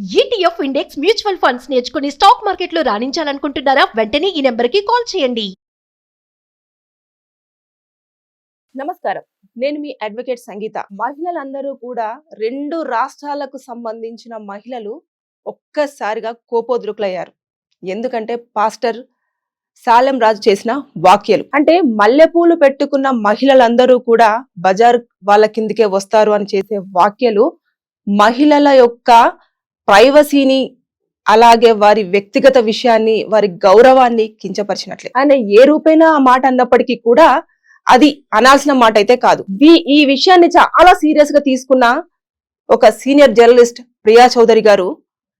ETF index mutual funds నేర్చుకుని stock మార్కెట్లో రాణించాలనుకుంటున్నారా? వెంటనే ఈ నెంబర్కి కాల్ చేయండి. నమస్కారం, నేను మీ అడ్వకేట్ సంగీత. మహిళలందరూ కూడా రెండు రాష్ట్రాలకు సంబంధించిన మహిళలు ఒక్కసారిగా కోపోద్రుకులయ్యారు. ఎందుకంటే పాస్టర్ సాలెం రాజు చేసిన వ్యాఖ్యలు, అంటే మల్లెపూలు పెట్టుకున్న మహిళలందరూ కూడా బజార్ వాళ్ళ కిందకే వస్తారు అని చేసే వ్యాఖ్యలు మహిళల యొక్క ప్రైవసీని, అలాగే వారి వ్యక్తిగత విషయాన్ని, వారి గౌరవాన్ని కించపరిచినట్లే. ఆయన ఏ రూపైనా ఆ మాట అన్నప్పటికీ కూడా అది అనాల్సిన మాట అయితే కాదు. ఈ విషయాన్ని చాలా సీరియస్ గా తీసుకున్న ఒక సీనియర్ జర్నలిస్ట్ ప్రియా చౌదరి గారు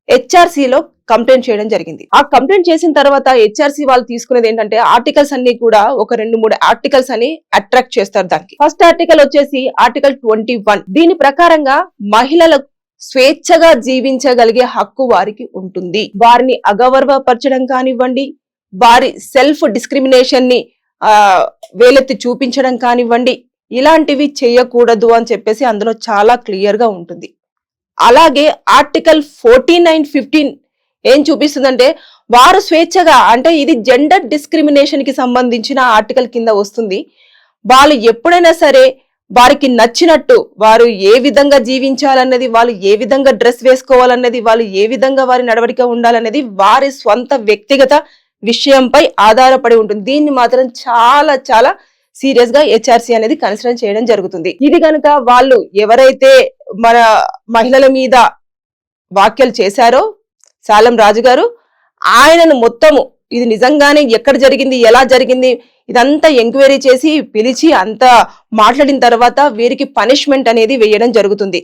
హెచ్ఆర్సీలో కంప్లైంట్ చేయడం జరిగింది. ఆ కంప్లైంట్ చేసిన తర్వాత హెచ్ఆర్సీ వాళ్ళు తీసుకునేది ఏంటంటే ఆర్టికల్స్ అన్ని కూడా ఒక 2-3 ఆర్టికల్స్ అని అట్రాక్ట్ చేస్తారు. దానికి ఫస్ట్ ఆర్టికల్ వచ్చేసి ఆర్టికల్ 21. దీని ప్రకారంగా మహిళలకు స్వేచ్ఛగా జీవించగలిగే హక్కు వారికి ఉంటుంది. వారిని అగౌరవపరచడం కానివ్వండి, వారి సెల్ఫ్ డిస్క్రిమినేషన్ ని వేలెత్తి చూపించడం కానివ్వండి, ఇలాంటివి చేయకూడదు అని చెప్పేసి అందులో చాలా క్లియర్ గా ఉంటుంది. అలాగే ఆర్టికల్ 49, 15 ఏం చూపిస్తుందంటే వారు స్వేచ్ఛగా, అంటే ఇది జెండర్ డిస్క్రిమినేషన్ కి సంబంధించిన ఆర్టికల్ కింద వస్తుంది. వాళ్ళు ఎప్పుడైనా సరే వారికి నచ్చినట్టు వారు ఏ విధంగా జీవించాలన్నది, వాళ్ళు ఏ విధంగా డ్రెస్ వేసుకోవాలన్నది, వాళ్ళు ఏ విధంగా వారి నడవడిక ఉండాలన్నది వారి స్వంత వ్యక్తిగత విషయంపై ఆధారపడి ఉంటుంది. దీన్ని మాత్రం చాలా చాలా సీరియస్ గా హెచ్ఆర్సీ అనేది కన్సిడర్ చేయడం జరుగుతుంది. ఇది కనుక వాళ్ళు ఎవరైతే మన మహిళల మీద వ్యాఖ్యలు చేశారో సాలెం రాజు గారు, ఆయనను మొత్తము ఇది నిజంగానే ఎక్కడ జరిగింది, ఎలా జరిగింది, ఇదంతా ఎంక్వైరీ చేసి పిలిచి అంతా మాట్లాడిన తర్వాత వీరికి పనిష్మెంట్ అనేది వేయడం జరుగుతుంది.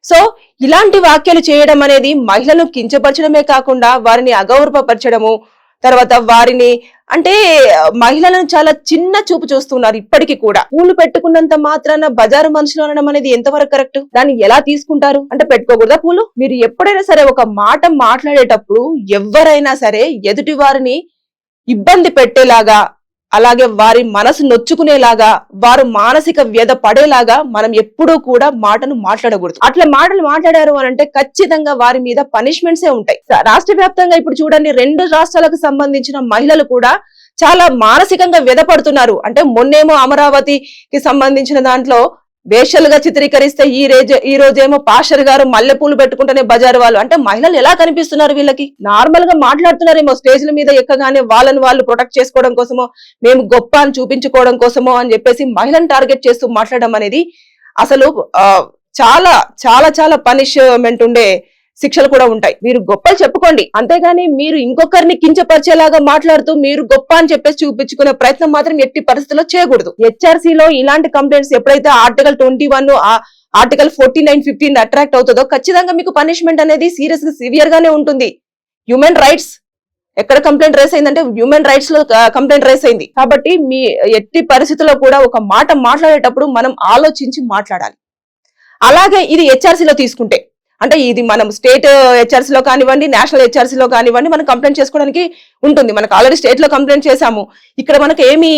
సో ఇలాంటి వ్యాఖ్యలు చేయడం అనేది మహిళలను కించపరచడమే కాకుండా వారిని అగౌరవపరచడము, తర్వాత వారిని అంటే మహిళలను చాలా చిన్న చూపు చూస్తున్నారు. ఇప్పటికీ కూడా పూలు పెట్టుకున్నంత మాత్రాన బజారు మనుషులు అనడం అనేది ఎంతవరకు కరెక్ట్? దాన్ని ఎలా తీసుకుంటారు? అంటే పెట్టుకోకూడదా పూలు? మీరు ఎప్పుడైనా సరే ఒక మాట మాట్లాడేటప్పుడు ఎవరైనా సరే ఎదుటి వారిని ఇబ్బంది పెట్టేలాగా, అలాగే వారి మనసు నొచ్చుకునేలాగా, వారు మానసిక వ్యధ పడేలాగా మనం ఎప్పుడూ కూడా మాటను మాట్లాడకూడదు. అట్లా మాటలు మాట్లాడారు అని అంటే ఖచ్చితంగా వారి మీద పనిష్మెంట్సే ఉంటాయి. రాష్ట్ర వ్యాప్తంగా ఇప్పుడు చూడండి, 2 రాష్ట్రాలకు సంబంధించిన మహిళలు కూడా చాలా మానసికంగా వ్యధపడుతున్నారు. అంటే మొన్నేమో అమరావతికి సంబంధించిన దాంట్లో వేషలుగా చిత్రీకరిస్తే ఈ రోజేమో పాస్టర్ గారు మల్లెపూలు పెట్టుకుంటేనే బజారు వాళ్ళు. అంటే మహిళలు ఎలా కనిపిస్తున్నారు? వీళ్ళకి నార్మల్ గా మాట్లాడుతున్నారేమో స్టేజ్ల మీద ఎక్కగానే వాళ్ళని వాళ్ళు ప్రొటెక్ట్ చేసుకోవడం కోసమో, మేము గొప్ప అని చూపించుకోవడం కోసమో అని చెప్పేసి మహిళను టార్గెట్ చేస్తూ మాట్లాడడం అనేది అసలు చాలా చాలా చాలా పనిష్మెంట్ ఉండే శిక్షలు కూడా ఉంటాయి. మీరు గొప్పలు చెప్పుకోండి, అంతేగాని మీరు ఇంకొకరిని కించపరిచేలాగా మాట్లాడుతూ మీరు గొప్ప అని చెప్పేసి చూపించుకునే ప్రయత్నం మాత్రం ఎట్టి పరిస్థితుల్లో చేయకూడదు. హెచ్ఆర్సీలో ఇలాంటి కంప్లైంట్స్ ఎప్పుడైతే ఆర్టికల్ 21, ఆర్టికల్ 49, 15 అట్రాక్ట్ అవుతుందో ఖచ్చితంగా మీకు పనిష్మెంట్ అనేది సీరియస్ గా సివియర్ గానే ఉంటుంది. హ్యూమన్ రైట్స్ ఎక్కడ కంప్లైంట్ రేస్ అయిందంటే హ్యూమన్ రైట్స్ లో కంప్లైంట్ రేస్ అయింది. కాబట్టి మీ ఎట్టి పరిస్థితుల్లో కూడా ఒక మాట మాట్లాడేటప్పుడు మనం ఆలోచించి మాట్లాడాలి. అలాగే ఇది హెచ్ఆర్సీలో తీసుకుంటే, అంటే ఇది మనం స్టేట్ హెచ్ఆర్సీలో కానివ్వండి, నేషనల్ హెచ్ఆర్సీలో కానివ్వండి, మనం కంప్లైంట్ చేసుకోవడానికి ఉంటుంది. మనకు ఆల్రెడీ స్టేట్ లో కంప్లైంట్ చేశాము. ఇక్కడ మనకు ఏమి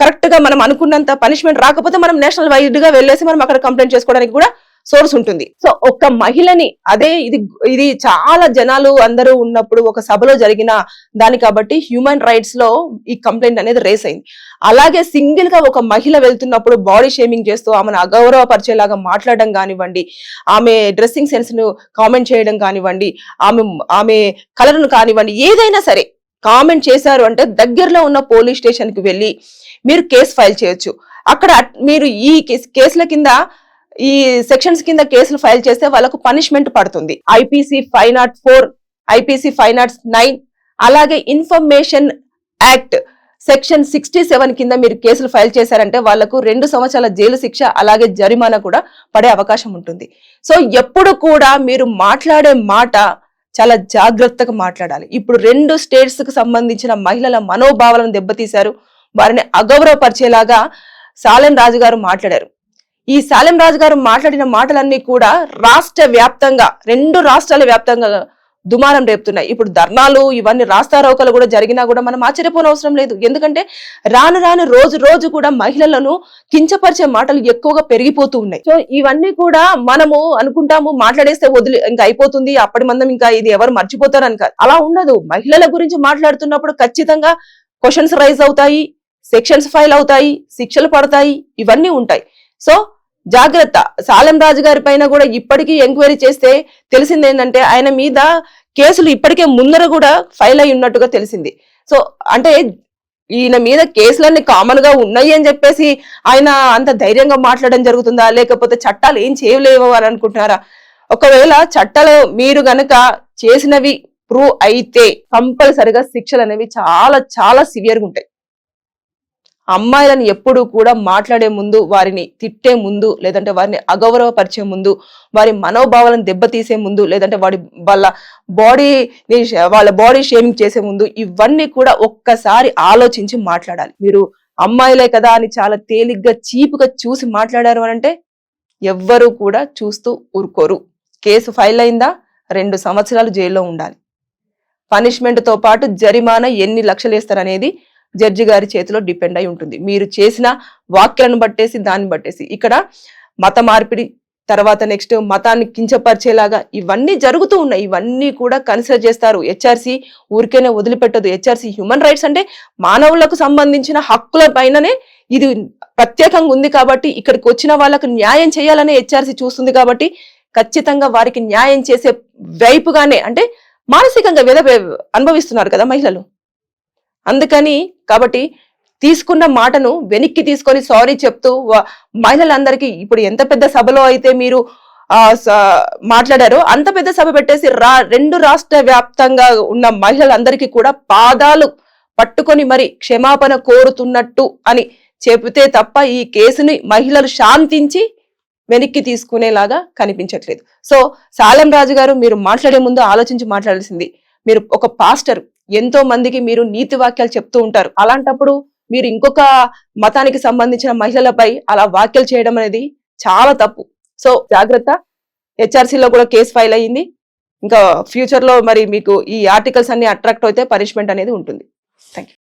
కరెక్ట్ గా మనం అనుకున్నంత పనిష్మెంట్ రాకపోతే మనం నేషనల్ వైడ్ గా వెళ్ళేసి మనం అక్కడ కంప్లైంట్ చేసుకోవడానికి కూడా సోర్స్ ఉంటుంది. సో ఒక మహిళని, అదే ఇది చాలా జనాలు అందరూ ఉన్నప్పుడు ఒక సభలో జరిగిన దాని కాబట్టి హ్యూమన్ రైట్స్ లో ఈ కంప్లైంట్ అనేది రేస్ అయింది. అలాగే సింగిల్ గా ఒక మహిళ వెళ్తున్నప్పుడు బాడీ షేమింగ్ చేస్తూ ఆమెను అగౌరవపరిచేలాగా మాట్లాడడం కానివ్వండి, ఆమె డ్రెస్సింగ్ సెన్స్ ను కామెంట్ చేయడం కానివ్వండి, ఆమె కలర్ ను కానివ్వండి, ఏదైనా సరే కామెంట్ చేశారు అంటే దగ్గరలో ఉన్న పోలీస్ స్టేషన్ కి వెళ్ళి మీరు కేసు ఫైల్ చేయొచ్చు. అక్కడ మీరు ఈ కేసుల కింద, ఈ సెక్షన్స్ కింద కేసులు ఫైల్ చేస్తే వాళ్ళకు పనిష్మెంట్ పడుతుంది. ఐపీసీ 504, ఐపీసీ 509, అలాగే ఇన్ఫర్మేషన్ యాక్ట్ సెక్షన్ 67 కింద మీరు కేసులు ఫైల్ చేశారంటే వాళ్లకు 2 సంవత్సరాల జైలు శిక్ష, అలాగే జరిమానా కూడా పడే అవకాశం ఉంటుంది. సో ఎప్పుడు కూడా మీరు మాట్లాడే మాట చాలా జాగ్రత్తగా మాట్లాడాలి. ఇప్పుడు 2 స్టేట్స్ కు సంబంధించిన మహిళల మనోభావాలను దెబ్బతీశారు. వారిని అగౌరవపరిచేలాగా సాలెం రాజు గారు మాట్లాడారు. ఈ సాలెం రాజు గారు మాట్లాడిన మాటలన్నీ కూడా రాష్ట్ర వ్యాప్తంగా, 2 రాష్ట్రాల వ్యాప్తంగా దుమారం రేపుతున్నాయి. ఇప్పుడు ధర్నాలు ఇవన్నీ రాస్తారోకలు కూడా జరిగినా కూడా మనం ఆశ్చర్యపోనవసరం లేదు. ఎందుకంటే రాను రాను రోజు కూడా మహిళలను కించపరిచే మాటలు ఎక్కువగా పెరిగిపోతూ ఉన్నాయి. సో ఇవన్నీ కూడా మనము అనుకుంటాము మాట్లాడేస్తే వదిలి ఇంకా అయిపోతుంది, అప్పటి మందం ఇంకా ఇది ఎవరు మర్చిపోతారని కాదు. అలా ఉండదు. మహిళల గురించి మాట్లాడుతున్నప్పుడు ఖచ్చితంగా క్వశ్చన్స్ రైజ్ అవుతాయి, సెక్షన్స్ ఫైల్ అవుతాయి, శిక్షలు పడతాయి, ఇవన్నీ ఉంటాయి. సో జాగ్రత్త. సాలెం రాజు గారి పైన కూడా ఇప్పటికీ ఎంక్వైరీ చేస్తే తెలిసింది ఏంటంటే ఆయన మీద కేసులు ఇప్పటికే ముందర కూడా ఫైల్ అయి ఉన్నట్టుగా తెలిసింది. సో అంటే ఈయన మీద కేసులన్నీ కామన్ గా ఉన్నాయి అని చెప్పేసి ఆయన అంత ధైర్యంగా మాట్లాడడం జరుగుతుందా, లేకపోతే చట్టాలు ఏం చేయలేవు అని అనుకుంటున్నారా? ఒకవేళ చట్టాలు మీరు గనక చేసినవి ప్రూవ్ అయితే కంపల్సరిగా శిక్షలు అనేవి చాలా చాలా సివియర్గా ఉంటాయి. అమ్మాయిలను ఎప్పుడు కూడా మాట్లాడే ముందు, వారిని తిట్టే ముందు, లేదంటే వారిని అగౌరవపరిచే ముందు, వారి మనోభావాలను దెబ్బతీసే ముందు, లేదంటే వాళ్ళ బాడీ షేమింగ్ చేసే ముందు ఇవన్నీ కూడా ఒక్కసారి ఆలోచించి మాట్లాడాలి. మీరు అమ్మాయిలే కదా అని చాలా తేలిగ్గా చీపుగా చూసి మాట్లాడారు అంటే ఎవ్వరూ కూడా చూస్తూ ఊరుకోరు. కేసు ఫైల్ అయిందా 2 సంవత్సరాలు జైల్లో ఉండాలి. పనిష్మెంట్ తో పాటు జరిమానా ఎన్ని లక్షలు వేస్తారనేది జడ్జి గారి చేతిలో డిపెండ్ అయి ఉంటుంది. మీరు చేసిన వాక్యాలను బట్టేసి, దాన్ని బట్టేసి. ఇక్కడ మత మార్పిడి, తర్వాత నెక్స్ట్ మతాన్ని కించపరిచేలాగా ఇవన్నీ జరుగుతూ ఉన్నాయి. ఇవన్నీ కూడా కన్సిడర్ చేస్తారు. హెచ్ఆర్సీ ఊరికేనే వదిలిపెట్టదు. హెచ్ఆర్సీ హ్యూమన్ రైట్స్ అంటే మానవులకు సంబంధించిన హక్కుల పైననే ఇది ప్రత్యేకంగా ఉంది కాబట్టి ఇక్కడికి వచ్చిన వాళ్ళకు న్యాయం చేయాలనే హెచ్ఆర్సీ చూస్తుంది కాబట్టి ఖచ్చితంగా వారికి న్యాయం చేసే వైపుగానే, అంటే మానసికంగా అనుభవిస్తున్నారు కదా మహిళలు. అందుకని కాబట్టి తీసుకున్న మాటను వెనక్కి తీసుకొని సారీ చెప్తూ మహిళలందరికీ ఇప్పుడు ఎంత పెద్ద సభలో అయితే మీరు మాట్లాడారో అంత పెద్ద సభ పెట్టేసి 2 రాష్ట్ర వ్యాప్తంగా ఉన్న మహిళలందరికీ కూడా పాదాలు పట్టుకొని మరి క్షమాపణ కోరుతున్నట్టు అని చెబితే తప్ప ఈ కేసుని మహిళలు శాంతించి వెనక్కి తీసుకునేలాగా కనిపించట్లేదు. సో సాలెం రాజు గారు, మీరు మాట్లాడే ముందు ఆలోచించి మాట్లాడాల్సింది. మీరు ఒక పాస్టర్, ఎంతో మందికి మీరు నీతి వాక్యాలు చెప్తూ ఉంటారు. అలాంటప్పుడు మీరు ఇంకొక మతానికి సంబంధించిన మహిళలపై అలా వ్యాఖ్యలు చేయడం అనేది చాలా తప్పు. సో జాగ్రత్త. హెచ్ఆర్సీలో కూడా కేసు ఫైల్ అయ్యింది. ఇంకా ఫ్యూచర్ లో మరి మీకు ఈ ఆర్టికల్స్ అన్ని అట్రాక్ట్ అయితే పనిష్మెంట్ అనేది ఉంటుంది. Thank you.